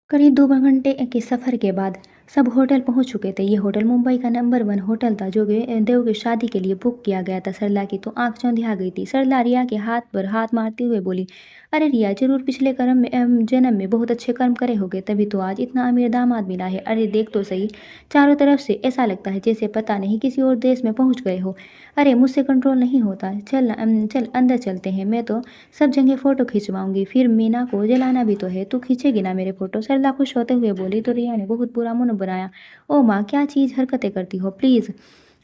करीब 2 घंटे के सफ़र के बाद सब होटल पहुंच चुके थे। ये होटल मुंबई का नंबर 1 होटल था जो कि देव की शादी के लिए बुक किया गया था। सरला की तो आंख चौंधिया गई थी। सरला रिया के हाथ पर हाथ मारते हुए बोली, अरे रिया, जरूर पिछले जन्म में बहुत अच्छे कर्म करे होंगे, तभी तो आज इतना अमीर दामाद मिला है। अरे देख तो सही, चारों तरफ से ऐसा लगता है जैसे पता नहीं किसी और देश में पहुंच गए हो। अरे मुझसे कंट्रोल नहीं होता। चल अंदर चलते हैं। मैं तो सब जगह फ़ोटो खिंचवाऊँगी, फिर मीना को जलाना भी तो है। तू खींचेगी ना मेरे फ़ोटो? सरला खुश होते हुए बोली तो रिया ने बहुत बुरा मुँह बनाया। ओह माँ, क्या चीज़ हरकतें करती हो प्लीज़।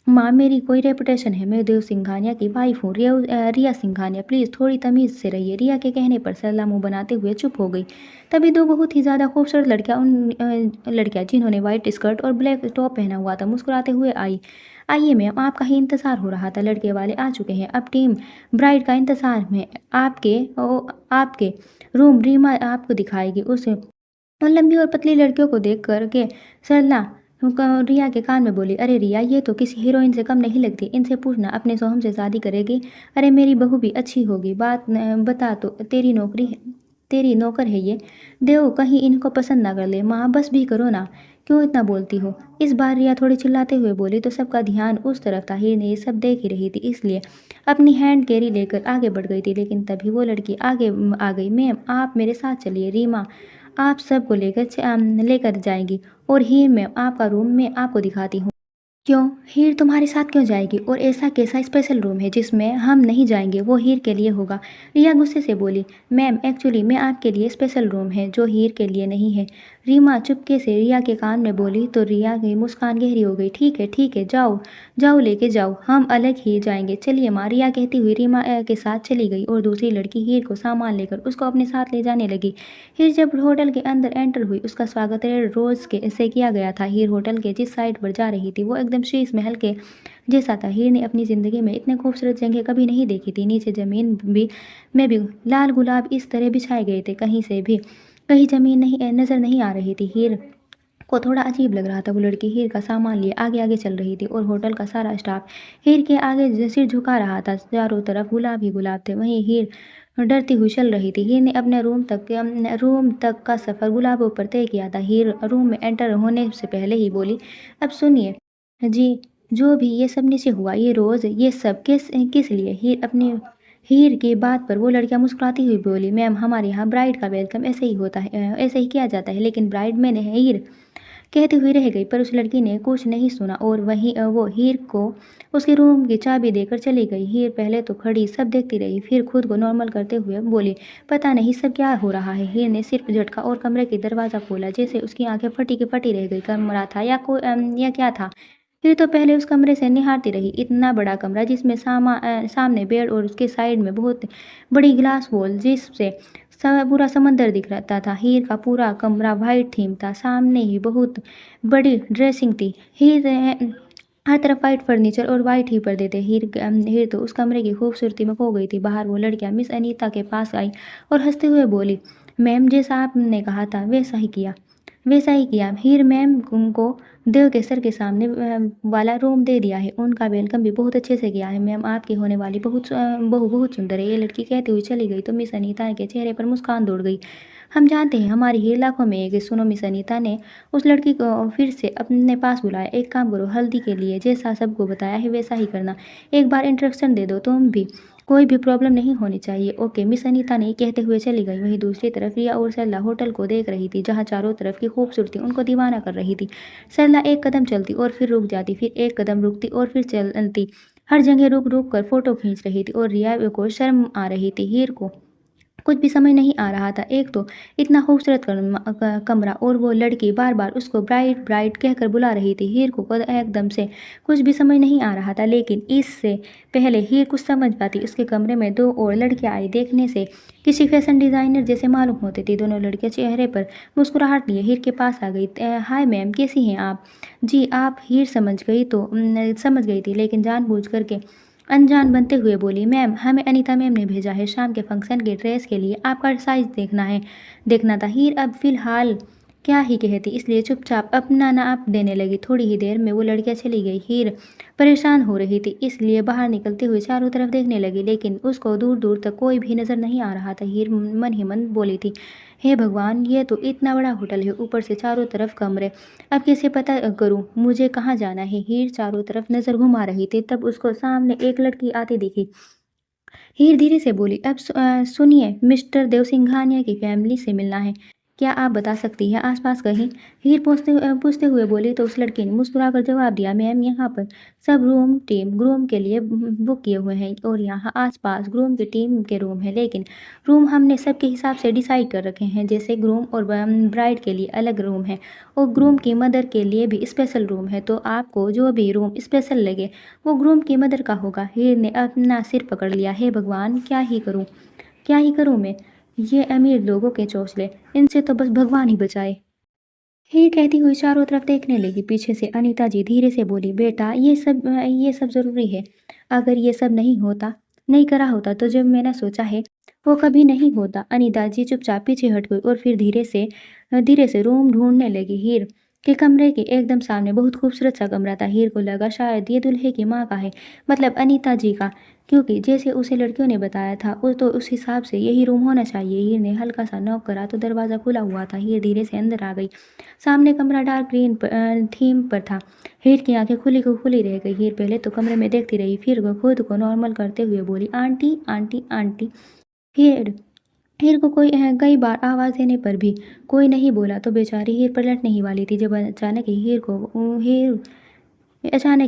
माँ, मेरी कोई रेपुटेशन है, मैं देव सिंघानिया की वाइफ हूँ, रिया सिंघानिया, प्लीज़ थोड़ी तमीज़ से रहिए। रिया के कहने पर सरला मुँह बनाते हुए चुप हो गई। तभी दो बहुत ही ज़्यादा खूबसूरत लड़कियाँ जिन्होंने व्हाइट स्कर्ट और ब्लैक टॉप पहना हुआ था, मुस्कुराते हुए आई। आइए मैम, आपका ही इंतज़ार हो रहा था। लड़के वाले आ चुके हैं। अब टीम ब्राइड का इंतज़ार में आपके रूम रीमा आपको दिखाएगी। उस उन लंबी और पतली लड़कियों को देख कर के सरला रिया के कान में बोली, अरे रिया, ये तो किसी हीरोइन से कम नहीं लगती। इनसे पूछना अपने सोहम से शादी करेगी। अरे मेरी बहू भी अच्छी होगी। बता तो, तेरी नौकर है ये। देव कहीं इनको पसंद ना कर ले। माँ बस भी करो ना, क्यों इतना बोलती हो? इस बार रिया थोड़ी चिल्लाते हुए बोली तो सबका ध्यान उस तरफ था। हीर ने ये सब देख ही रही थी, इसलिए अपनी हैंड कैरी लेकर आगे बढ़ गई थी। लेकिन तभी वो लड़की आगे आ गई। मैम, आप मेरे साथ चलिए। रीमा आप सबको लेकर जाएगी, और हीर मैम, आपका रूम मैं आपको दिखाती हूँ। क्यों? हीर तुम्हारे साथ क्यों जाएगी? और ऐसा कैसा स्पेशल रूम है जिसमें हम नहीं जाएंगे? वो हीर के लिए होगा। रिया गुस्से से बोली, मैम एक्चुअली मैं आपके लिए स्पेशल रूम है जो हीर के लिए नहीं है। रीमा चुपके से रिया के कान में बोली तो रिया की मुस्कान गहरी हो गई। ठीक है, जाओ जाओ, लेके जाओ, हम अलग ही जाएंगे। चलिए माँ, रिया कहती हुई रीमा के साथ चली गई और दूसरी लड़की हीर को सामान लेकर उसको अपने साथ ले जाने लगी। हीर जब होटल के अंदर एंटर हुई, उसका स्वागत रेड रोज के से किया गया था। हीर होटल के जिस साइड पर जा रही थी वो एकदम शीश महल के जैसा था। हीर ने अपनी जिंदगी में इतने खूबसूरत जगह कभी नहीं देखी थी। नीचे जमीन में भी लाल गुलाब इस तरह बिछाए गए थे, कहीं से भी कहीं जमीन नहीं नजर नहीं आ रही थी। हीर को थोड़ा अजीब लग रहा था। वो लड़की हीर का सामान लिए आगे आगे चल रही थी और होटल का सारा स्टाफ हीर के आगे सिर झुका रहा था। चारों तरफ गुलाब ही गुलाब थे। वहीं हीर डरती हुई चल रही थी। हीर ने अपने रूम तक का सफ़र गुलाबों पर तय किया था। हीर रूम में एंटर होने से पहले ही बोली, अब सुनिए जी, जो भी ये सब नीचे हुआ, ये रोज़ ये सब किस किस लिए? हीर की बात पर वो लड़कियां मुस्कुराती हुई बोली, मैम हमारे यहाँ ब्राइड का वेलकम ऐसे ही होता है, ऐसे ही किया जाता है। लेकिन ब्राइड मैंने है हीर कहती हुई रह गई, पर उस लड़की ने कुछ नहीं सुना और वो हीर को उसके रूम की चाबी देकर चली गई। हीर पहले तो खड़ी सब देखती रही, फिर खुद को नॉर्मल करते हुए बोली, पता नहीं सब क्या हो रहा है। हीर ने सिर्फ झटका और कमरे की दरवाज़ा खोला, जैसे उसकी आंखें फटी की फटी रह गई। कमरा था या क्या था? फिर तो पहले उस कमरे से निहारती रही। इतना बड़ा कमरा जिसमें सामने बेड और उसके साइड में बहुत बड़ी ग्लास वॉल जिससे पूरा समंदर दिख रहा था। हीर का पूरा कमरा वाइट थीम था। सामने ही बहुत बड़ी ड्रेसिंग थी। हर तरफ वाइट फर्नीचर और वाइट ही पर्दे थे। हीर तो उस कमरे की खूबसूरती में खो गई थी। बाहर वो लड़कियां मिस अनीता के पास आई और हंसते हुए बोली, मैम जैसा आपने कहा था वैसा ही किया। हीर मैम को देव के सर के सामने वाला रूम दे दिया है। उनका वेलकम भी बहुत अच्छे से किया है। मैम आपकी होने वाली बहू बहुत सुंदर है। ये लड़की कहती हुई चली गई तो मिस अनीता के चेहरे पर मुस्कान दौड़ गई। हम जानते हैं हमारी हीर लाखों में एक है। सुनो, मिस अनीता ने उस लड़की को फिर से अपने पास बुलाया। एक काम करो, हल्दी के लिए जैसा सबको बताया है वैसा ही करना। एक बार इंट्रोडक्शन दे दो तुम भी, कोई भी प्रॉब्लम नहीं होनी चाहिए। ओके, मिस अनीता ने कहते हुए चली गई। वहीं दूसरी तरफ रिया और सरला होटल को देख रही थी, जहाँ चारों तरफ की खूबसूरती उनको दीवाना कर रही थी। सरला एक कदम चलती और फिर रुक जाती, फिर एक कदम रुकती और फिर चलती, हर जगह रुक रुक कर फोटो खींच रही थी। और रिया को शर्म आ रही थी। हीर को कुछ भी समझ नहीं आ रहा था। एक तो इतना खूबसूरत कमरा और वो लड़की बार बार उसको ब्राइट ब्राइट कहकर बुला रही थी। हीर को एकदम से कुछ भी समझ नहीं आ रहा था। लेकिन इससे पहले हीर कुछ समझ पाती, उसके कमरे में दो और लड़कियां आई। देखने से किसी फैशन डिज़ाइनर जैसे मालूम होती थी। दोनों लड़कियां चेहरे पर मुस्कुराहट लिए हीर के पास आ गई। हाय मैम, कैसी हैं आप? जी, आप हीर समझ गई थी, लेकिन जानबूझ करके अनजान बनते हुए बोली, मैम हमें अनीता मैम ने भेजा है शाम के फंक्शन के ड्रेस के लिए, आपका साइज देखना था। हीर अब फिलहाल क्या ही कहती, इसलिए चुपचाप अपना नाप देने लगी। थोड़ी ही देर में वो लड़कियां चली गई। हीर परेशान हो रही थी, इसलिए बाहर निकलते हुए चारों तरफ देखने लगी, लेकिन उसको दूर दूर तक कोई भी नजर नहीं आ रहा था। हीर मन ही मन बोली थी, हे भगवान, ये तो इतना बड़ा होटल है, ऊपर से चारों तरफ कमरे, अब कैसे पता करूं मुझे कहाँ जाना है। हीर चारों तरफ नजर घुमा रही थी, तब उसको सामने एक लड़की आती दिखी। हीर धीरे से बोली, अब सुनिए, मिस्टर देवसिंघानिया की फैमिली से मिलना है, क्या आप बता सकती हैं आसपास कहीं? हीर पूछते हुए बोली तो उस लड़की ने मुस्कुराकर जवाब दिया, मैम, यहाँ पर सब रूम टीम ग्रूम के लिए बुक किए हुए हैं और यहाँ आसपास ग्रूम की टीम के रूम है, लेकिन रूम हमने सबके हिसाब से डिसाइड कर रखे हैं, जैसे ग्रूम और ब्राइड के लिए अलग रूम है और ग्रूम की मदर के लिए भी स्पेशल रूम है, तो आपको जो भी रूम स्पेशल लगे वो ग्रूम की मदर का होगा। हीर ने अपना सिर पकड़ लिया, हे भगवान, क्या ही करूं मैं, ये अमीर लोगों के चौंचले, इनसे तो बस भगवान ही बचाए। हीर कहती हुई चारों तरफ देखने लगी। पीछे से अनीता जी धीरे से बोली, बेटा, ये सब जरूरी है, अगर ये सब नहीं करा होता तो जो मैंने सोचा है वो कभी नहीं होता। अनीता जी चुपचाप पीछे हट गई और फिर धीरे से रूम ढूंढने लगी। हीर के कमरे के एकदम सामने बहुत खूबसूरत सा कमरा था। हीर को लगा शायद ये दूल्हे की माँ का है, मतलब अनीता जी का, क्योंकि जैसे उसे लड़कियों ने बताया था उस हिसाब से यही रूम होना चाहिए। हीर ने हल्का सा नॉक करा तो दरवाज़ा खुला हुआ था। हीर धीरे से अंदर आ गई। सामने कमरा डार्क ग्रीन थीम पर था। हीर की आंखें खुली को खुली रह गई। हीर पहले तो कमरे में देखती रही, फिर वो खुद को नॉर्मल करते हुए बोली, आंटी, आंटी, आंटी। हीर हीर को कई बार आवाज़ देने पर भी कोई नहीं बोला तो बेचारी हीर पलटने ही वाली थी जब अचानक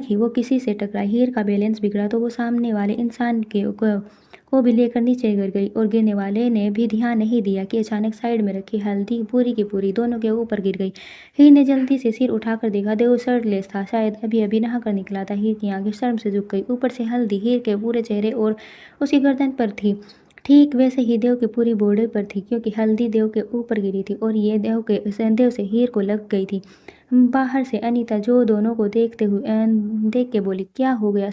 ही वो किसी से टकराई। हीर का बैलेंस बिगड़ा तो वो सामने वाले इंसान को भी लेकर नीचे गिर गई और गिरने वाले ने भी ध्यान नहीं दिया कि अचानक साइड में रखी हल्दी पूरी की पूरी दोनों के ऊपर गिर गई। हीर ने जल्दी से सिर उठाकर देखा, देव शर्टलेस था, शायद अभी अभी नहाकर निकला था। हीर की आंखें शर्म से झुक गई। ऊपर से हल्दी हीर के पूरे चेहरे और उसकी गर्दन पर थी। ठीक वैसे ही देव की पूरी बॉडी पर थी, क्योंकि हल्दी देव के ऊपर गिरी थी और ये देव से हीर को लग गई थी। बाहर से अनीता जो दोनों को देख के बोली, क्या हो गया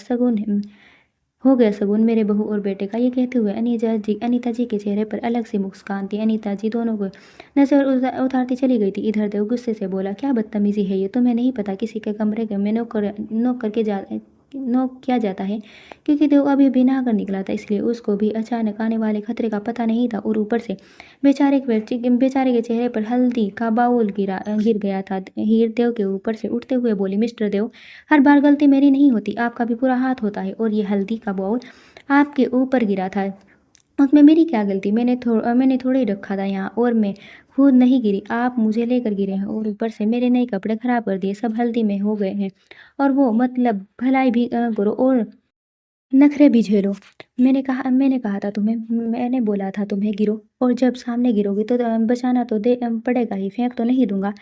शगुन मेरे बहू और बेटे का। ये कहते हुए अनीता जी के चेहरे पर अलग सी मुस्कान थी। अनीता जी दोनों को नजर उतारती चली गई थी। इधर देव गुस्से से बोला, क्या बदतमीजी है ये, तुम्हें नहीं पता किसी के कमरे के में नोक किया जाता है, क्योंकि देव अभी भी नहाकर निकला था, इसलिए उसको भी अचानक आने वाले खतरे का पता नहीं था और ऊपर से बेचारे के चेहरे पर हल्दी का बाउल गिर गया था। हीर देव के ऊपर से उठते हुए बोली, मिस्टर देव, हर बार गलती मेरी नहीं होती, आपका भी पूरा हाथ होता है और ये हल्दी का बाउल आपके ऊपर गिरा था, उसमें मेरी क्या गलती, मैंने थोड़े ही रखा था यहाँ और मैं खुद नहीं गिरी, आप मुझे लेकर गिरे हैं और ऊपर से मेरे नए कपड़े खराब कर दिए, सब हल्दी में हो गए हैं और वो मतलब भलाई भी करो और नखरे भी झेलो। मैंने कहा था तुम्हें, मैंने बोला था तुम्हें गिरो और जब सामने गिरोगी तो बचाना तो पड़ेगा ही, फेंक तो नहीं दूंगा।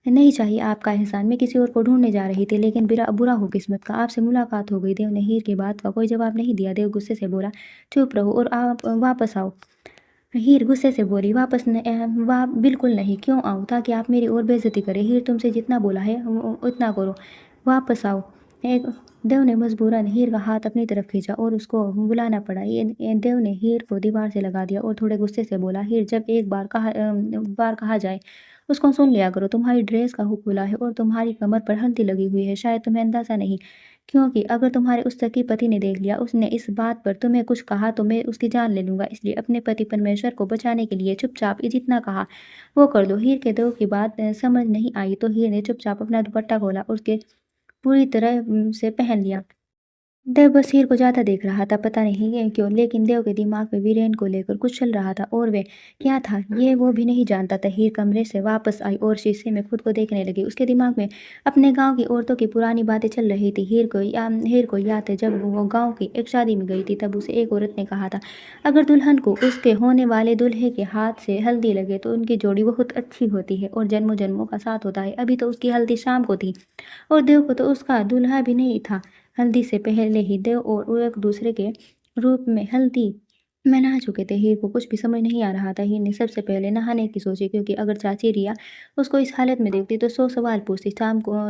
नहीं चाहिए आपका एहसान, मैं किसी और को ढूंढने जा रही थी, लेकिन बुरा हो किस्मत का, आपसे मुलाकात हो गई। देव ने हीर की बात का कोई जवाब नहीं दिया। देव गुस्से से बोला, चुप रहो और आप वापस आओ। हीर गुस्से से बोली, बिल्कुल नहीं, क्यों आऊँ, ताकि आप मेरी और बेइज्जती करें। हीर तुमसे जितना बोला है उतना करो, वापस आओ। एक देव ने मजबूरन हीर का हाथ अपनी तरफ खींचा और उसको बुलाना पड़ा। देव ने हीर को दीवार से लगा दिया और थोड़े गुस्से से बोला, हीर, जब एक बार कहा जाए उसको सुन लिया करो, तुम्हारी ड्रेस का हुक खुला है और तुम्हारी कमर पर हल्दी लगी हुई है, शायद तुम्हें अंदाजा नहीं, क्योंकि अगर तुम्हारे उस तक की पति ने देख लिया, उसने इस बात पर तुम्हें कुछ कहा तो मैं उसकी जान ले लूंगा, इसलिए अपने पति परमेश्वर को बचाने के लिए चुपचाप जितना कहा वो कर दो। हीर के देव की बात समझ नहीं आई तो हीर ने चुपचाप अपना दुपट्टा खोला और उसके पूरी तरह से पहन लिया। देव बस हीर को जाता देख रहा था, पता नहीं ये क्यों, लेकिन देव के दिमाग में वीरेन को लेकर कुछ चल रहा था और वे क्या था ये वो भी नहीं जानता था। हीर कमरे से वापस आई और शीशे में खुद को देखने लगी। उसके दिमाग में अपने गांव की औरतों की पुरानी बातें चल रही थी। हीर को याद है जब वो गांव की एक शादी में गई थी, तब उसे एक औरत ने कहा था, अगर दुल्हन को उसके होने वाले दूल्हे के हाथ से हल्दी लगे तो उनकी जोड़ी बहुत अच्छी होती है और जन्मों जन्मों का साथ होता है। अभी तो उसकी हल्दी शाम को थी और देव को तो उसका दूल्हा भी नहीं था। हल्दी से पहले ही देव और वो एक दूसरे के रूप में हल्दी में नहा चुके थे। हीर को कुछ भी समझ नहीं आ रहा था। हीर ने सबसे पहले नहाने की सोची, क्योंकि अगर चाची रिया उसको इस हालत में देखती तो 100 सवाल पूछती।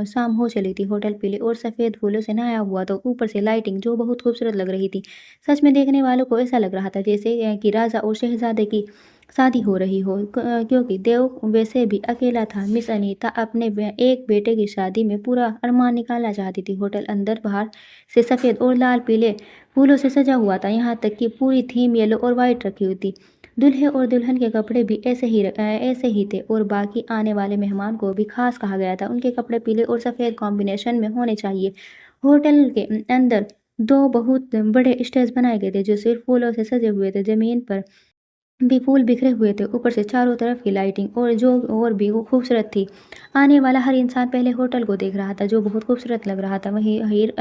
शाम हो चली थी। होटल पीले और सफ़ेद फूलों से नहाया हुआ तो ऊपर से लाइटिंग जो बहुत खूबसूरत लग रही थी। सच में देखने वालों को ऐसा लग रहा था जैसे कि राजा और शहजादे की शादी हो रही हो क्योंकि देव वैसे भी अकेला था। मिस अनीता अपने एक बेटे की शादी में पूरा अरमान निकालना चाहती थी। होटल अंदर बाहर से सफ़ेद और लाल पीले फूलों से सजा हुआ था, यहाँ तक कि पूरी थीम येलो और वाइट रखी हुई थी। दूल्हे और दुल्हन के कपड़े भी ऐसे ही थे और बाकी आने वाले मेहमान को भी खास कहा गया था। उनके कपड़े पीले और सफ़ेद कॉम्बिनेशन में होने चाहिए। होटल के अंदर दो बहुत बड़े स्टेज बनाए गए थे जो सिर्फ फूलों से सजे हुए थे। जमीन पर भी फूल बिखरे हुए थे, ऊपर से चारों तरफ की लाइटिंग और भी वो खूबसूरत थी। आने वाला हर इंसान पहले होटल को देख रहा था जो बहुत खूबसूरत लग रहा था। वहीं हीर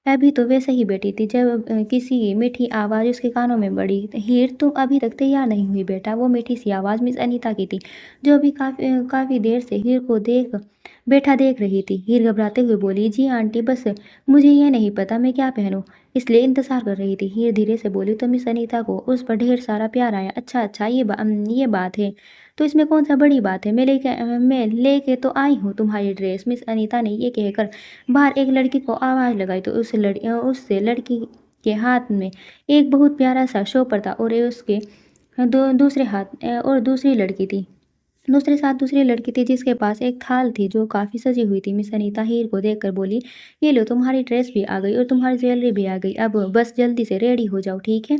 अभी तो वैसे ही बैठी थी जब किसी की मीठी आवाज़ उसके कानों में पड़ी। हीर, तुम अभी तक तैयार नहीं हुई बेटा। वो मीठी सी आवाज़ मिस अनीता की थी जो अभी काफ़ी देर से हीर को देख रही थी। हीर घबराते हुए बोली, जी आंटी, बस मुझे ये नहीं पता मैं क्या पहनूं, इसलिए इंतज़ार कर रही थी। हीर धीरे से बोली, तो मिस अनीता को उस पर ढेर सारा प्यार आया। अच्छा अच्छा, ये बात है तो इसमें कौन सा बड़ी बात है। मैं लेके तो आई हूँ तुम्हारी ड्रेस। मिस अनीता ने ये कहकर बाहर एक लड़की को आवाज़ लगाई तो उससे लड़की के हाथ में एक बहुत प्यारा सा शॉपर था और उसके दूसरे हाथ और दूसरी लड़की थी जिसके पास एक थाल थी जो काफ़ी सजी हुई थी। मिस अनीता हीर को देखकर बोली, ये लो, तुम्हारी ड्रेस भी आ गई और तुम्हारी ज्वेलरी भी आ गई। अब बस जल्दी से रेडी हो जाओ, ठीक है।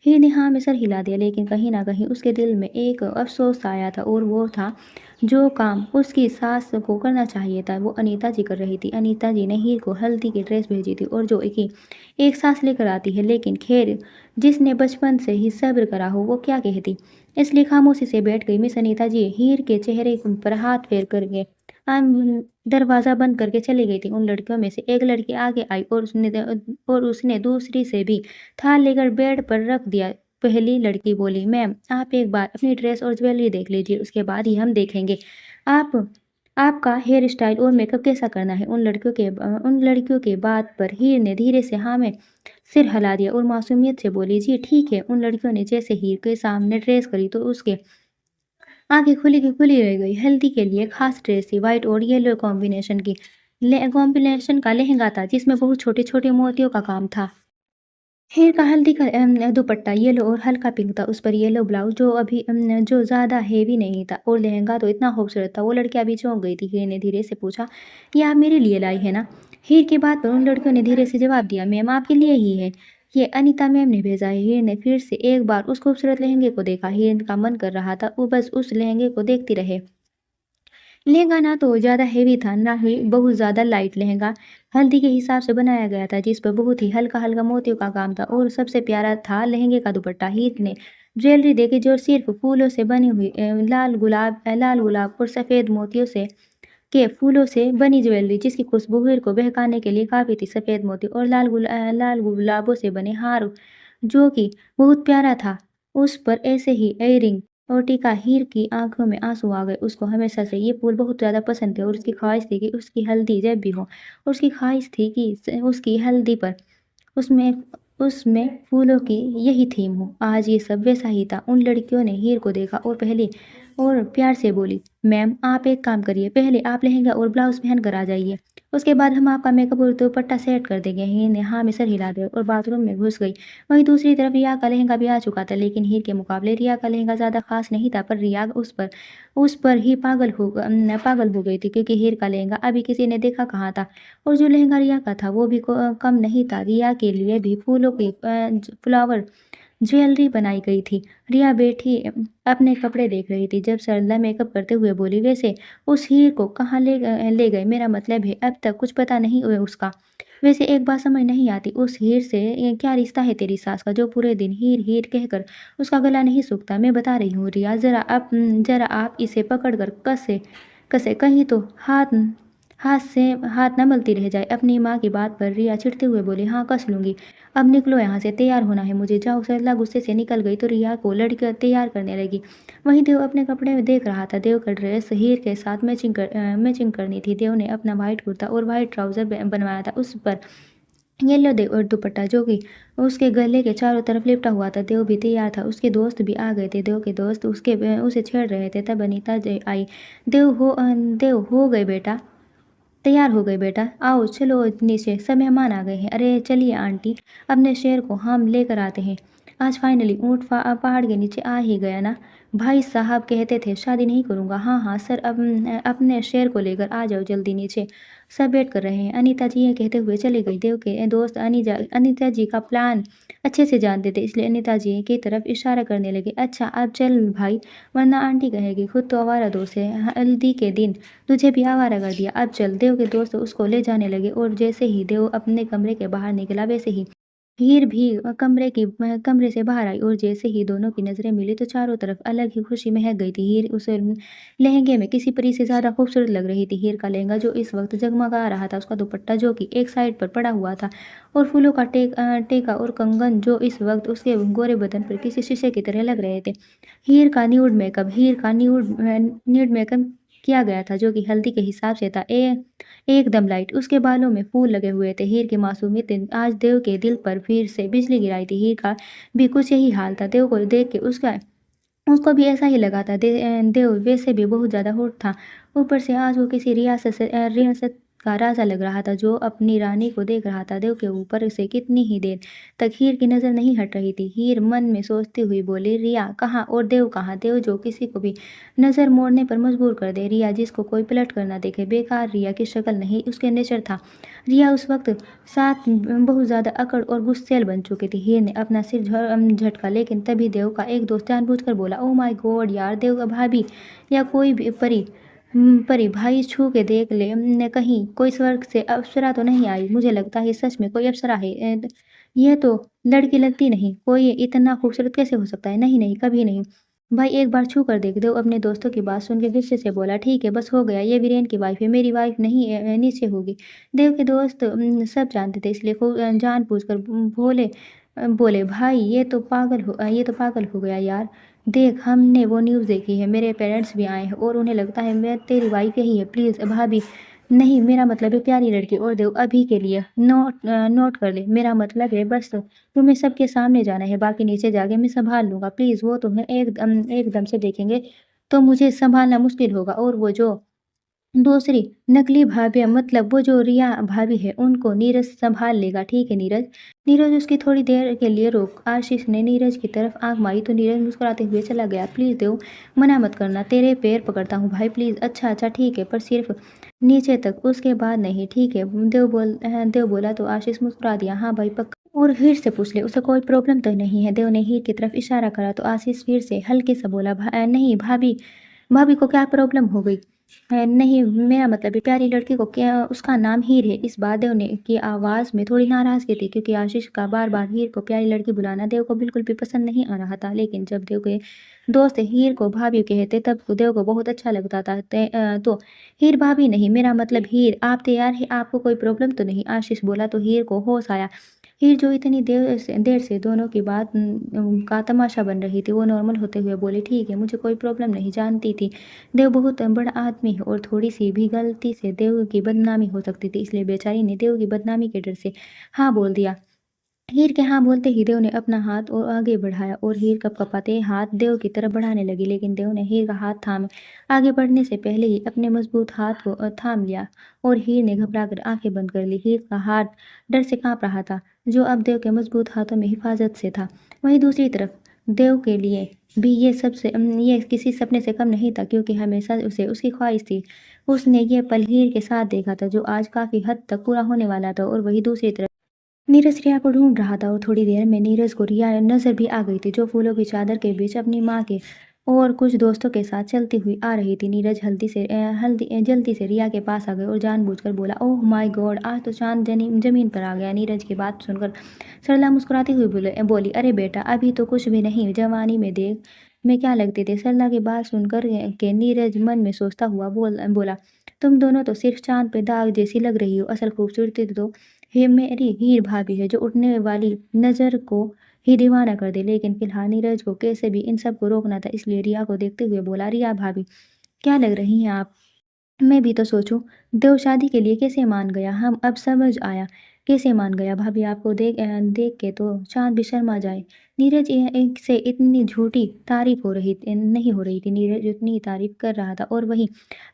हीर ने हाँ में सर हिला दिया, लेकिन कहीं ना कहीं उसके दिल में एक अफसोस आया था और वो था जो काम उसकी सास को करना चाहिए था वो अनीता जी कर रही थी। अनीता जी ने हीर को हल्दी की ड्रेस भेजी थी और जो एक सांस लेकर आती है, लेकिन खैर, जिसने बचपन से ही सब्र करा हो वो क्या कहती। इसलिए खामोशी से बैठ गई। मिस अनीता जी हीर के चेहरे पर हाथ फेर करके दरवाज़ा बंद करके चली गई थी। उन लड़कियों में से एक लड़की आगे आई और उसने दूसरी से भी थाल लेकर बेड पर रख दिया। पहली लड़की बोली, मैम, आप एक बार अपनी ड्रेस और ज्वेलरी देख लीजिए, उसके बाद ही हम देखेंगे आप आपका हेयर स्टाइल और मेकअप कैसा करना है। उन लड़कियों के बात पर हीर ने धीरे से हाँ में सिर हिला दिया और मासूमियत से बोली, जी ठीक है। उन लड़कियों ने जैसे हीर के सामने ड्रेस करी तो उसके आंखें खुली की खुली रह गई। हल्दी के लिए खास ड्रेस थी, व्हाइट और येलो कॉम्बिनेशन का लहंगा था जिसमें बहुत छोटे छोटे मोतियों का काम था। हीर का हल्दी का दुपट्टा येलो और हल्का पिंक था, उस पर येलो ब्लाउज जो ज़्यादा हेवी नहीं था और लहंगा तो इतना खूबसूरत था। वो लड़की अभी चौंक गई थी। हीर ने धीरे से पूछा, ये आप मेरे लिए लाई है ना। हीर की बात पर उन लड़कियों ने धीरे से जवाब दिया, मैम, आपके लिए ही है, ये अनीता मैम ने भेजा है। हीर ने फिर से एक बार उस खूबसूरत लहंगे को देखा। हीर का मन कर रहा था वो बस उस लहंगे को देखती रहे। लहंगा ना तो ज़्यादा हेवी था ना ही बहुत ज़्यादा लाइट। लहंगा हल्दी के हिसाब से बनाया गया था जिस पर बहुत ही हल्का हल्का मोतियों का काम था और सबसे प्यारा था लहंगे का दुपट्टा। हीर ने ज्वेलरी देखी जो सिर्फ फूलों से बनी हुई लाल गुलाब और सफ़ेद मोतियों से के फूलों से बनी ज्वेलरी जिसकी खुशबू हीर को बहकाने के लिए काफ़ी थी। सफ़ेद मोती और लाल गुलाबों से बने हार जो कि बहुत प्यारा था। उस पर ऐसे ही इयररिंग और टीका। हीर की आंखों में आंसू आ गए। उसको हमेशा से ये फूल बहुत ज़्यादा पसंद थे और उसकी ख्वाहिश थी कि उसकी हल्दी जब भी हो, उसकी ख्वाहिश थी कि उसकी हल्दी पर उसमें उसमें फूलों की यही थीम हो। आज ये सब वैसा ही था। उन लड़कियों ने हीर को देखा और प्यार से बोली, मैम, आप एक काम करिए, पहले आप लहंगा और ब्लाउज पहन कर आ जाइए, उसके बाद हम आपका मेकअप और दुपट्टा सेट कर देंगे। हीर ने हाँ में सर हिला दिया और बाथरूम में घुस गई। वहीं दूसरी तरफ रिया का लहंगा भी आ चुका था, लेकिन हीर के मुकाबले रिया का लहंगा ज़्यादा खास नहीं था। पर रिया उस पर ही पागल हो गई थी क्योंकि हीर का लहंगा अभी किसी ने देखा कहाँ था और जो लहंगा रिया का था वो भी कम नहीं था। रिया के लिए भी फूलों की फ्लावर ज्वेलरी बनाई गई थी। रिया बैठी अपने कपड़े देख रही थी जब सरला मेकअप करते हुए बोली, वैसे उस हीर को कहाँ ले गए। मेरा मतलब है अब तक कुछ पता नहीं हुआ उसका। वैसे एक बात समझ नहीं आती, उस हीर से क्या रिश्ता है तेरी सास का जो पूरे दिन हीर हीर कहकर उसका गला नहीं सूखता। मैं बता रही हूँ रिया, जरा आप इसे पकड़ कर कसे कसे कहीं तो हाथ न मलती रह जाए। अपनी माँ की बात पर रिया चिढ़ते हुए बोली, हाँ कस लूंगी। अब निकलो यहाँ से, तैयार होना है मुझे, जाओ। सरला गुस्से से निकल गई तो रिया को लड़कर तैयार करने लगी। वहीं देव अपने कपड़े में देख रहा था। देव का ड्रेस हीर के साथ मैचिंग करनी थी। देव ने अपना वाइट कुर्ता और वाइट ट्राउजर बनवाया था, उस पर येलो देव और दुपट्टा जो कि उसके गले के चारों तरफ लिपटा हुआ था। देव भी तैयार था, उसके दोस्त भी आ गए थे। देव के दोस्त उसे छेड़ रहे थे तब अनीता आई। देव हो गए बेटा, तैयार हो गए बेटा, आओ चलो नीचे, सब मेहमान आ गए हैं। अरे चलिए आंटी, अपने शेर को हम लेकर आते हैं। आज फाइनली ऊँट पहाड़ के नीचे आ ही गया ना। भाई साहब कहते थे शादी नहीं करूँगा। हाँ, हाँ सर, अब अपने शेर को लेकर आ जाओ जल्दी नीचे। सब वेट कर रहे हैं। अनीता जी ये कहते हुए चली गई। देव के दोस्त अनीता जी का प्लान अच्छे से जानते थे, इसलिए अनीता जी की तरफ इशारा करने लगे। अच्छा अब चल भाई, वरना आंटी कहेगी खुद तो आवारा दोस्त है, हल्दी के दिन तुझे भी आवारा कर दिया। अब चल। देव के दोस्त उसको ले जाने लगे और जैसे ही देव अपने कमरे के बाहर निकला वैसे ही हीर भी कमरे से बाहर आई, और जैसे ही दोनों की नज़रें मिली तो चारों तरफ अलग ही खुशी महक गई थी। हीर उस लहंगे में किसी परी से ज़्यादा खूबसूरत लग रही थी। हीर का लहंगा जो इस वक्त जगमगा रहा था, उसका दुपट्टा जो कि एक साइड पर पड़ा हुआ था, और फूलों का टेका और कंगन जो इस वक्त उसके गोरे बदन पर किसी शीशे की तरह लग रहे थे। हीर का न्यूड मेकअप किया गया था, जो कि हल्दी के हिसाब से था, एकदम लाइट। उसके बालों में फूल लगे हुए थे। हीर की मासूमियत ने आज देव के दिल पर फिर से बिजली गिराई थी। हीर का भी कुछ यही हाल था। देव को देख के उसका उसको भी ऐसा ही लगा था। देव वैसे भी बहुत ज़्यादा होट था। ऊपर से आज वो किसी रियासत का राजा लग रहा था, जो अपनी रानी को देख रहा था। देव के ऊपर से कितनी ही देर तक हीर की नज़र नहीं हट रही थी। हीर मन में सोचती हुई बोली, रिया कहाँ और देव कहाँ? देव जो किसी को भी नज़र मोड़ने पर मजबूर कर दे। रिया जिसको कोई पलट कर ना देखे। बेकार रिया की शक्ल नहीं, उसके नेचर था। रिया उस वक्त साथ बहुत ज़्यादा अकड़ और गुस्सैल बन चुकी थी। हीर ने अपना सिर झटका, लेकिन तभी देव का एक दोस्त जानबूझकर बोला, ओह माय गॉड यार, देव का भाभी या कोई भी परी भाई छू के देख ले, कहीं कोई स्वर्ग से अप्सरा तो नहीं आई? मुझे लगता है सच में कोई अप्सरा है। यह तो लड़की लगती नहीं, कोई इतना खूबसूरत कैसे हो सकता है? नहीं नहीं, कभी नहीं। भाई एक बार छू कर देख। देव अपने दोस्तों की बात सुन के गुस्से से बोला, ठीक है बस हो गया, ये वीरेन की वाइफ है, मेरी वाइफ नहीं नीचे होगी। देव के दोस्त सब जानते थे, इसलिए खूब जानबूझकर बोले, भाई ये तो पागल हो गया यार। देख हमने वो न्यूज़ देखी है, मेरे पेरेंट्स भी आए हैं और उन्हें लगता है मैं तेरी वाइफ यही है। प्लीज़ भाभी, नहीं मेरा मतलब है प्यारी लड़की। और देव अभी के लिए नोट कर ले, मेरा मतलब है बस तुम्हें सबके सामने जाना है, बाकी नीचे जाके मैं संभाल लूँगा। प्लीज़, वो तुम्हें एकदम से देखेंगे तो मुझे संभालना मुश्किल होगा। और वो जो दूसरी नकली भाभियाँ, मतलब वो जो रिया भाभी है, उनको नीरज संभाल लेगा, ठीक है नीरज? नीरज उसकी थोड़ी देर के लिए रोक। आशीष ने नीरज की तरफ आंख मारी तो नीरज मुस्कुराते हुए चला गया। प्लीज़ देव, मना मत करना, तेरे पैर पकड़ता हूँ भाई, प्लीज़। अच्छा अच्छा ठीक है, पर सिर्फ नीचे तक, उसके बाद नहीं, ठीक है? देव बोला तो आशीष मुस्कुरा दिया, हाँ भाई पक्का। और हीर से पूछ ले, उसे कोई प्रॉब्लम तो नहीं है? देव ने हीर की तरफ इशारा करा तो आशीष फिर से हल्के से बोला, नहीं भाभी, भाभी को क्या प्रॉब्लम हो गई? नहीं मेरा मतलब है प्यारी लड़की को, क्या उसका नाम हीर है? इस बात देव ने की आवाज़ में थोड़ी नाराज़गी थी, क्योंकि आशीष का बार बार हीर को प्यारी लड़की बुलाना देव को बिल्कुल भी पसंद नहीं आ रहा था। लेकिन जब देव के दोस्त हीर को भाभी कहते तब देव को बहुत अच्छा लगता था। तो हीर भाभी नहीं, मेरा मतलब हीर। आप तैयार है? आपको कोई प्रॉब्लम तो नहीं? आशीष बोला तो हीर को होश आया। हीर जो इतनी देर से दोनों की बात का तमाशा बन रही थी, वो नॉर्मल होते हुए बोली, ठीक है मुझे कोई प्रॉब्लम नहीं। जानती थी देव बहुत बड़ा आदमी है और थोड़ी सी भी गलती से देव की बदनामी हो सकती थी, इसलिए बेचारी ने देव की बदनामी के डर से हाँ बोल दिया। हीर के हाँ बोलते ही देव ने अपना हाथ और आगे बढ़ाया और हीर कपकपाते हाथ देव की तरफ बढ़ाने लगी, लेकिन देव ने हीर का हाथ थाम आगे बढ़ने से पहले ही अपने मजबूत हाथ को थाम लिया, और हीर ने घबराकर आंखें बंद कर ली। हीर का हाथ डर से कांप रहा था, जो अब देव के मजबूत हाथों में हिफाजत से था। वहीं दूसरी तरफ देव के लिए भी ये किसी सपने से कम नहीं था, क्योंकि हमेशा उसे उसकी ख्वाहिश थी। उसने ये पल हीर के साथ देखा था, जो आज काफ़ी हद तक पूरा होने वाला था। और वही दूसरी तरफ नीरज रिया को ढूंढ रहा था, और थोड़ी देर में नीरज को रिया नजर भी आ गई थी, जो फूलों की चादर के बीच अपनी माँ के और कुछ दोस्तों के साथ चलती हुई आ रही थी। नीरज जल्दी से रिया के पास आ गए और जानबूझकर बोला, ओह माय गॉड, आज तो चांद जमीन पर आ गया। नीरज की बात सुनकर सरला मुस्कुराती हुई बोली, अरे बेटा अभी तो कुछ भी नहीं, जवानी में देख मैं क्या लगती थी। सरला की बात सुनकर के नीरज मन में सोचता हुआ बोला, तुम दोनों तो सिर्फ चांद पे दाग जैसी लग रही हो, असल खूबसूरती तो ये मेरी हीर भाभी है, जो उठने वाली नज़र को ही दीवाना कर दे। लेकिन फिलहाल नीरज को कैसे भी इन सब को रोकना था, इसलिए रिया को देखते हुए बोला, रिया भाभी क्या लग रही हैं आप? मैं भी तो सोचूं, देव शादी के लिए कैसे मान गया? हम अब समझ आया कैसे मान गया। भाभी आपको देख के तो चांद भी शर्मा जाए। नीरज एक से इतनी झूठी तारीफ हो रही नहीं हो रही थी। नीरज उतनी तारीफ कर रहा था और वही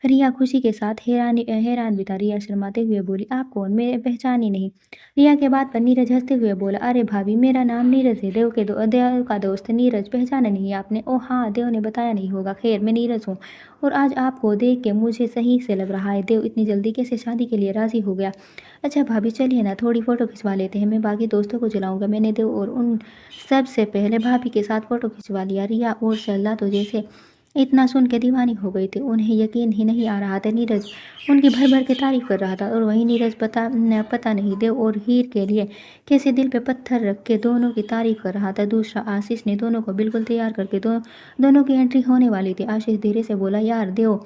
रिया खुशी के साथ हैरान भी था। रिया शर्माते हुए बोली, आप कौन? मैं पहचानी नहीं। रिया के बात पर नीरज हंसते हुए बोला, अरे भाभी, मेरा नाम नीरज है, देव का दोस्त नीरज। पहचाना नहीं आपने? ओ हाँ, देव ने बताया नहीं होगा। खैर, मैं नीरज हूँ और आज आपको देख के मुझे सही से लग रहा है। देव इतनी जल्दी कैसे शादी के लिए राजी हो गया? अच्छा भाभी, चलिए ना थोड़ी फोटो खिंचवा लेते हैं, मैं बाकी दोस्तों को जलाऊंगा। मैंने देव और उन सबसे पहले भाभी के साथ फोटो खिंचवा लिया। रिया और सरला तो जैसे इतना सुन के दीवानी हो गई थी, उन्हें यकीन ही नहीं आ रहा था। नीरज उनकी भर भर के तारीफ कर रहा था और वहीं नीरज पता नहीं देव और हीर के लिए कैसे दिल पे पत्थर रख के दोनों की तारीफ कर रहा था। दूसरा आशीष ने दोनों को बिल्कुल तैयार करके दोनों की एंट्री होने वाली थी। आशीष धीरे से बोला, यार देव,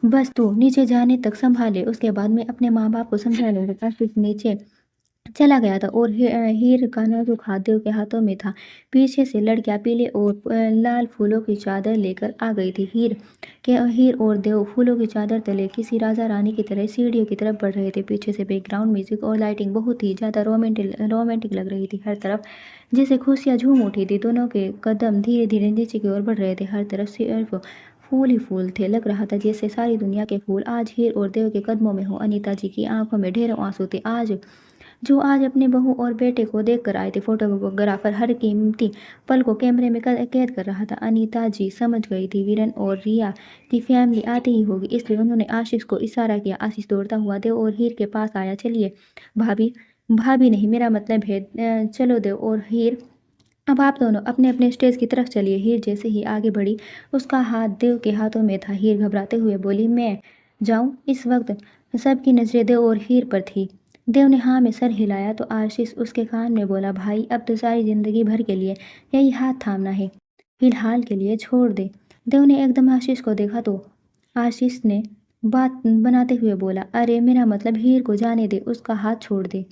बस तू नीचे जाने तक संभाले, उसके बाद मैं अपने माँ बाप को समझा लूंगा। आशीष नीचे चला गया था और हीर का नाजुक हाथ देव के हाथों में था। पीछे से लड़कियां पीले और लाल फूलों की चादर लेकर आ गई थी। हीर और देव फूलों की चादर तले किसी राजा रानी की तरह सीढ़ियों की तरफ बढ़ रहे थे। पीछे से बैकग्राउंड म्यूजिक और लाइटिंग बहुत ही ज्यादा रोमांटिक लग रही थी। हर तरफ जैसे खुशियां झूम उठी थी। दोनों के कदम धीरे धीरे नीचे की ओर बढ़ रहे थे। हर तरफ सिर्फ फूल ही फूल थे। लग रहा था जैसे सारी दुनिया के फूल आज हीर और देव के कदमों में हो। अनीता जी की आंखों में ढेरों आंसू थे, आज अपने बहू और बेटे को देख कर आए थे। फोटोग्राफर हर कीमती पल को कैमरे में कैद कर रहा था। अनीता जी समझ गई थी वीरन और रिया की फैमिली आती ही होगी, इसलिए उन्होंने आशीष को इशारा किया। आशीष दौड़ता हुआ देव और हीर के पास आया। चलिए भाभी, भाभी नहीं, मेरा मतलब है चलो देव और हीर, अब आप दोनों अपने अपने स्टेज की तरफ चलिए। हीर जैसे ही आगे बढ़ी, उसका हाथ देव के हाथों में था। हीर घबराते हुए बोली, मैं जाऊं? इस वक्त सबकी नजरें देव और हीर पर थी। देव ने हाँ में सर हिलाया तो आशीष उसके कान में बोला, भाई अब तो सारी जिंदगी भर के लिए यही हाथ थामना है, फिलहाल के लिए छोड़ दे। देव ने एकदम आशीष को देखा तो आशीष ने बात बनाते हुए बोला, अरे मेरा मतलब हीर को जाने दे, उसका हाथ छोड़ दे।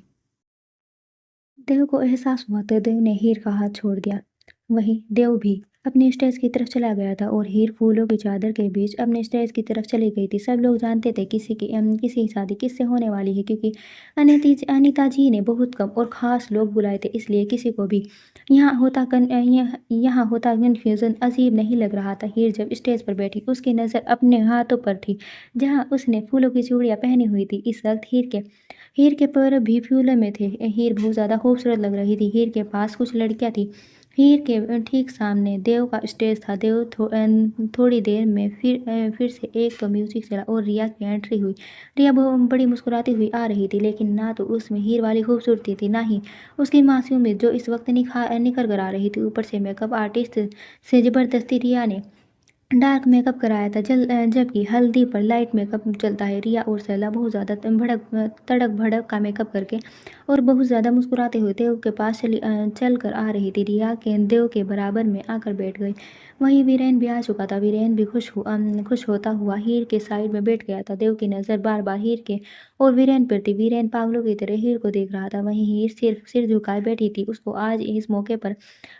देव को एहसास हुआ तो देव ने हीर का हाथ छोड़ दिया। वहीं देव भी अपने स्टेज की तरफ चला गया था और हीर फूलों की चादर के बीच अपने स्टेज की तरफ चली गई थी। सब लोग जानते थे किसी की शादी किससे होने वाली है, क्योंकि अनीता जी ने बहुत कम और ख़ास लोग बुलाए थे, इसलिए किसी को भी यहाँ होता कन्फ्यूज़न अजीब नहीं लग रहा था। हीर जब स्टेज पर बैठी, उसकी नज़र अपने हाथों पर थी जहाँ उसने फूलों की चूड़ियाँ पहनी हुई थी। इस वक्त हीर के पैर भी फूलों में थे। हीर बहुत ज़्यादा खूबसूरत लग रही थी। हीर के पास कुछ लड़कियां थी। हीर के ठीक सामने देव का स्टेज था। थोड़ी देर में फिर से एक तो म्यूजिक चला और रिया की एंट्री हुई। रिया बड़ी मुस्कुराती हुई आ रही थी, लेकिन ना तो उसमें हीर वाली खूबसूरती थी, ना ही उसकी मासूमियत जो इस वक्त निखर कर आ रही थी। ऊपर से मेकअप आर्टिस्ट से जबरदस्ती रिया ने डार्क मेकअप कराया था। जबकि हल्दी पर लाइट मेकअप चलता है। रिया और सैला बहुत ज़्यादा तड़क भड़क का मेकअप करके और बहुत ज़्यादा मुस्कुराते हुए देव के पास चल कर आ रही थी। रिया के देव के बराबर में आकर बैठ गई। वहीं वीरेन भी आ चुका था। वीरेन भी खुश होता हुआ हीर के साइड में बैठ गया था। देव की नज़र बार बार हीर के और वीरेन पर थी। वीरेन पागलों की तरह हीर को देख रहा था। वहीं हीर सिर्फ सिर झुकाए बैठी थी। उसको आज इस मौके पर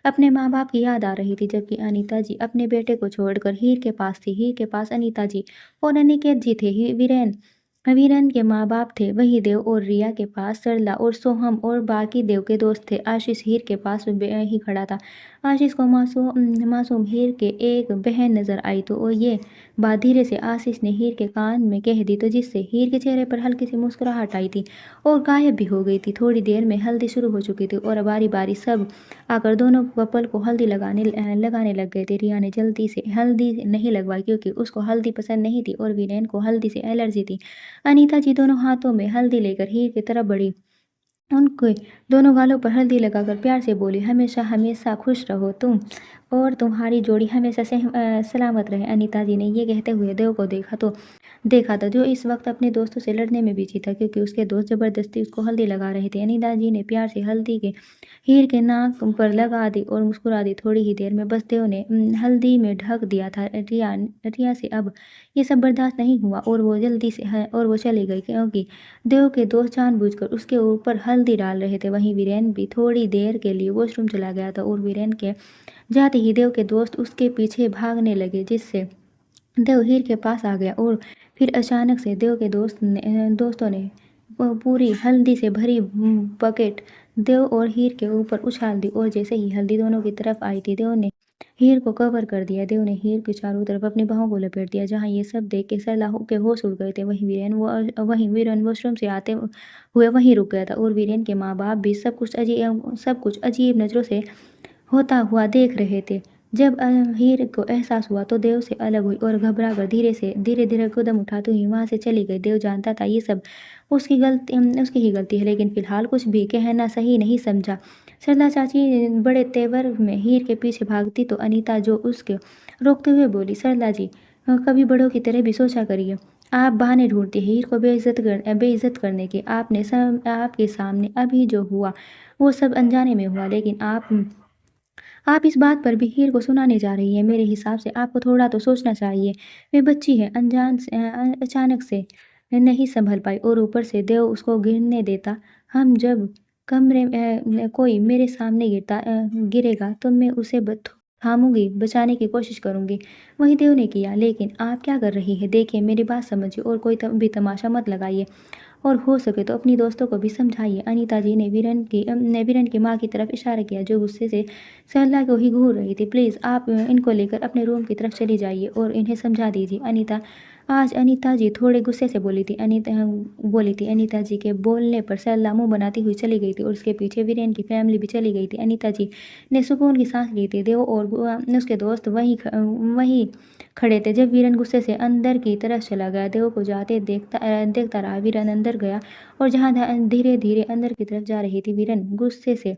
अपने माँ बाप की याद आ रही थी, जबकि अनीता जी अपने बेटे को छोड़कर हीर के पास थी। हीर के पास अनीता जी और अनिकेत जी थे। वीरेन वीरेन के माँ बाप थे। वही देव और रिया के पास सरला और सोहम और बाकी देव के दोस्त थे। आशीष हीर के पास ही खड़ा था। आशीष को मासूम हीर के एक बहन नजर आई तो वो ये बात धीरे से आशीष ने हीर के कान में कह दी, तो जिससे हीर के चेहरे पर हल्की सी मुस्कुराहट आई थी और गायब भी हो गई थी। थोड़ी देर में हल्दी शुरू हो चुकी थी और बारी बारी सब आकर दोनों कपल को हल्दी लगाने लग गए थे। रिया ने जल्दी से हल्दी नहीं लगवाई क्योंकि उसको हल्दी पसंद नहीं थी और वीरेन को हल्दी से एलर्जी थी। अनीता जी दोनों हाथों में हल्दी लेकर हीर की तरफ बढ़ी। उनके दोनों गालों पर हल्दी लगाकर प्यार से बोली, हमेशा हमेशा खुश रहो तुम और तुम्हारी जोड़ी हमेशा सलामत रहे। अनीता जी ने ये कहते हुए देव को देखा था, जो इस वक्त अपने दोस्तों से लड़ने में बिजी था, क्योंकि उसके दोस्त जबरदस्ती उसको हल्दी लगा रहे थे। अनीता जी ने प्यार से हल्दी के हीर के नाक पर लगा दी और मुस्कुरा दी। थोड़ी ही देर में बस देव ने हल्दी में ढक दिया था। रिया से अब ये सब बर्दाश्त नहीं हुआ और वो चली गई, क्योंकि देव के दोस्त जानबूझकर उसके ऊपर हल्दी डाल रहे थे। वहीं वीरेन भी थोड़ी देर के लिए वॉशरूम चला गया था और वीरेन के जाते ही देव के दोस्त उसके पीछे भागने लगे, जिससे देव हीर के पास आ गया और फिर अचानक से देव के दोस्तों ने पूरी हल्दी से भरी बकेट देव और हीर के ऊपर उछाल दी और जैसे ही हल्दी दोनों की तरफ आई थी, देव ने हीर को कवर कर दिया। देव ने हीर के चारों तरफ अपनी बाहों को लपेट दिया। जहाँ ये सब देख के सरला के होश उड़ गए थे, वहीं वीरेन वॉशरूम से आते हुए वहीं रुक गया था और वीरेन के माँ बाप भी सब कुछ अजीब नज़रों से होता हुआ देख रहे थे। जब हीर को एहसास हुआ तो देव से अलग हुई और घबरा कर धीरे धीरे कदम उठाती हुई वहाँ से चली गई। देव जानता था ये सब उसकी ही गलती है, लेकिन फिलहाल कुछ भी कहना सही नहीं समझा। सरला चाची बड़े तेवर में हीर के पीछे भागती तो अनीता जो उसके रोकते हुए बोली, सरला जी, कभी बड़ों की तरह भी सोचा करिए। आप बहाने ढूंढती हीर को बेइज्जत करने के। आपके सामने अभी जो हुआ वो सब अनजाने में हुआ, लेकिन आप इस बात पर भी हीर को सुनाने जा रही हैं। मेरे हिसाब से आपको थोड़ा तो सोचना चाहिए। वे बच्ची है, अचानक से नहीं संभल पाई और ऊपर से देव उसको गिरने देता। हम जब कमरे में कोई मेरे सामने गिरेगा तो मैं उसे थामूंगी, बचाने की कोशिश करूंगी। वही देव ने किया। लेकिन आप क्या कर रही है? देखिए, मेरी बात समझिए और कोई भी तमाशा मत लगाइए और हो सके तो अपनी दोस्तों को भी समझाइए। अनीता जी ने वीरन की माँ की तरफ इशारा किया, जो गुस्से से सरला को ही घूर रही थी। प्लीज़ आप इनको लेकर अपने रूम की तरफ चली जाइए और इन्हें समझा दीजिए। आज अनीता जी थोड़े गुस्से से बोली थी। अनीता जी के बोलने पर सरला मुंह बनाती हुई चली गई थी और उसके पीछे वीरेन की फैमिली भी चली गई थी। अनीता जी ने सुकून की सांस ली थी। देव और उसके दोस्त वहीं खड़े थे। जब वीरन गुस्से से अंदर की तरफ चला गया, देव को जाते देखता रहा। वीरन अंदर गया और जहाँ धीरे धीरे अंदर की तरफ जा रही थी, वीरन गुस्से से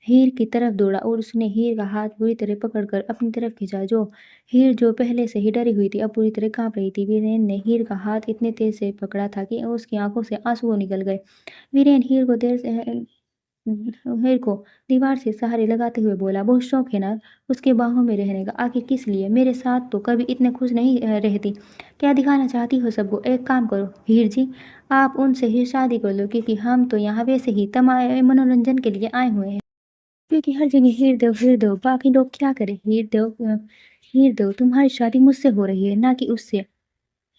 हीर की तरफ दौड़ा और उसने हीर का हाथ बुरी तरह पकड़कर अपनी तरफ खींचा। हीर जो पहले से ही डरी हुई थी, अब पूरी तरह कांप रही थी। वीरेन ने हीर का हाथ इतने तेज से पकड़ा था कि उसकी आंखों से आंसू निकल गए। वीरेन हीर को दीवार से सहारे लगाते हुए बोला, बहुत शौक है ना उसके बाहों में रहने का? आखिर किस लिए? मेरे साथ तो कभी इतने खुश नहीं रहती। क्या दिखाना चाहती हो सबको? एक काम करो हीर जी, आप उनसे ही शादी कर लो, क्योंकि हम तो यहाँ वैसे ही मनोरंजन के लिए आए हुए हैं। क्योंकि हर जगह हीर देव, बाकी लोग क्या करें? हीर देव, तुम्हारी शादी मुझसे हो रही है, ना कि उससे।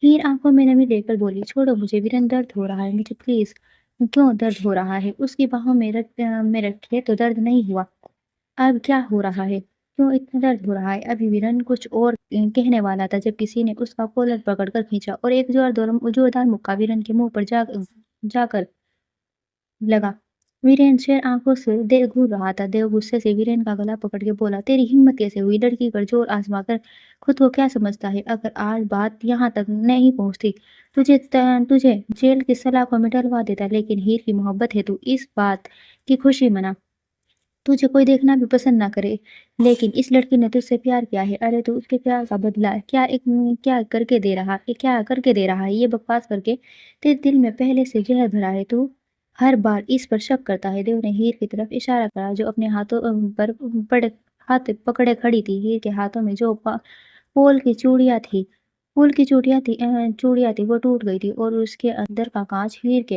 हीर आंखों में नमी लेकर बोली, छोड़ो मुझे वीरन, दर्द हो रहा है मुझे, प्लीज। क्यों दर्द हो रहा है? उसकी बाहों में रखे तो दर्द नहीं हुआ, अब क्या हो रहा है? क्यों इतना दर्द हो रहा है? अभी वीरन कुछ और कहने वाला था जब किसी ने उसका कॉलर पकड़कर खींचा और एक जोरदार मुक्का वीरन के मुंह पर जाकर लगा। वीरेन शेर आंखों से घूर रहा था। देव गुस्से से वीरेन का गला पकड़ के बोला, तेरी हिम्मत कैसे हुई? लड़की पर जोर आजमा कर खुद को क्या समझता है? अगर आज बात यहाँ तक नहीं पहुँचती, तुझे जेल की सलाखों में डलवा देता। लेकिन हीर की मोहब्बत है, तू इस बात की खुशी मना। तुझे कोई देखना भी पसंद ना करे, लेकिन इस लड़की ने तुझसे प्यार किया है। अरे, तू उसके प्यार का बदला क्या करके दे रहा है? ये बकवास करके तेरे दिल में पहले से जहर भरा है। तू हर बार इस पर शक करता है। देव ने हीर की तरफ इशारा करा, जो अपने हाथों हाथ पकड़े खड़ी थी। हीर के हाथों में जो पोल की चूड़ियां थी चूड़ियां थी, वो टूट गई थी और उसके अंदर का कांच हीर के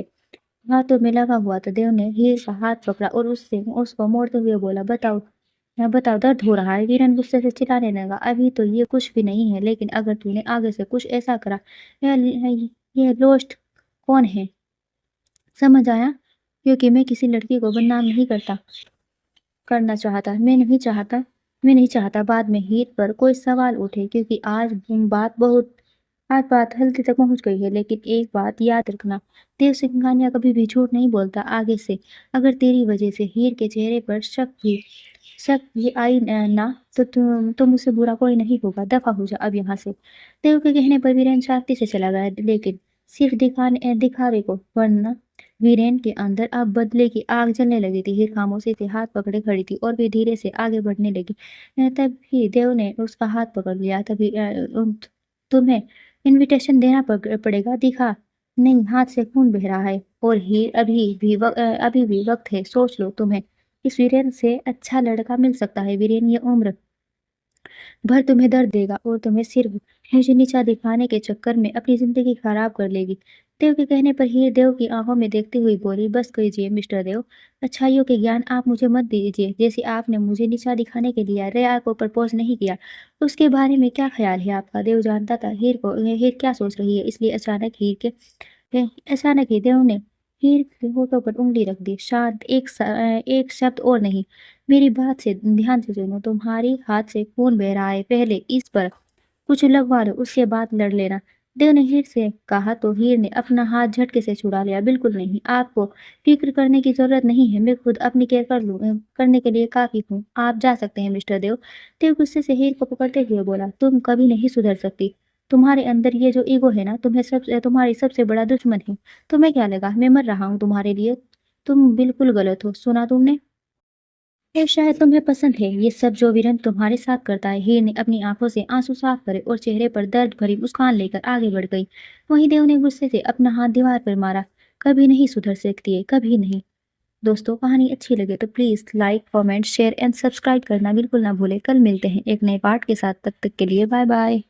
हाथों में लगा हुआ था। देव ने हीर का हाथ पकड़ा और उसको मोड़ते हुए बोला, बताओ, दर्द हो रहा है? वीरन गुस्से से चिल्लाने लगा, अभी तो ये कुछ भी नहीं है, लेकिन अगर तूने आगे से कुछ ऐसा करा। ये लोस्ट कौन है, समझ आया? क्योंकि मैं किसी लड़की को बदनाम नहीं करना चाहता। मैं नहीं चाहता बाद में हीर पर कोई सवाल उठे, क्योंकि आज बात हल्दी तक पहुंच गई है। लेकिन एक बात याद रखना, देव सिंह कान्या कभी भी झूठ नहीं बोलता। आगे से अगर तेरी वजह से हीर के चेहरे पर शक भी आई ना, तो मुझसे बुरा कोई नहीं होगा। दफा हो जा अब यहाँ से। देव के कहने पर वीरेन शांति से चला गया, लेकिन सिर्फ दिखावे को, वरना वीरेन के अंदर अब बदले की आग जलने लगी थी। हीर खामोशी से हाथ पकड़े खड़ी थी और वे धीरे से आगे बढ़ने लगी। तभी देव ने उसका हाथ पकड़ लिया। तुम्हें इनविटेशन देना पड़ेगा, दिखा। नहीं, हाथ से खून बह रहा है। और हीर, अभी भी वक्त है, सोच लो। तुम्हें इस वीरेन से अच्छा लड़का मिल सकता है। वीरेन ये उम्र भर तुम्हें दर्द देगा और तुम्हें सिर्फ मुझे नीचा दिखाने के चक्कर में अपनी जिंदगी खराब कर लेगी। देव के कहने पर हीर देव की आंखों में देखती हुई बोली, बस कीजिए मिस्टर देव, अच्छाइयों के ज्ञान आप मुझे मत दीजिए। जैसे आपने मुझे नीचा दिखाने के लिए रेया को प्रपोज नहीं किया, उसके बारे में क्या ख्याल है आपका? देव जानता था हीर क्या सोच रही है, इसलिए अचानक ही देव ने हीर के होठों पर उंगली रख दी। शांत, एक शब्द और नहीं। मेरी बात से ध्यान से सुनो, तुम्हारी हाथ से खून बह रहा है, पहले इस पर कुछ लगवा लो, उसके बाद लड़ लेना। देव ने हीर से कहा तो हीर ने अपना हाथ झटके से छुड़ा लिया। बिल्कुल नहीं, आपको फिक्र करने की जरूरत नहीं है, मैं खुद अपनी केयर करने के लिए काफी हूँ। आप जा सकते हैं मिस्टर देव। देव गुस्से से हीर को पकड़ते हुए बोला, तुम कभी नहीं सुधर सकती। तुम्हारे अंदर ये जो ईगो है ना, तुम्हारी सबसे बड़ा दुश्मन है। तुम्हें क्या लगा मैं मर रहा हूँ तुम्हारे लिए? तुम बिल्कुल गलत हो। सुना तुमने? ये शायद तुम्हें पसंद है, ये सब जो वीरेन तुम्हारे साथ करता है। हीर ने अपनी आंखों से आंसू साफ करे और चेहरे पर दर्द भरी मुस्कान लेकर आगे बढ़ गई। वहीं देव ने गुस्से से अपना हाथ दीवार पर मारा। कभी नहीं सुधर सकती है, कभी नहीं। दोस्तों, कहानी अच्छी लगे तो please like, comment, share and subscribe करना बिल्कुल ना भूले। कल मिलते हैं एक नए पार्ट के साथ, तब तक के लिए बाय बाय।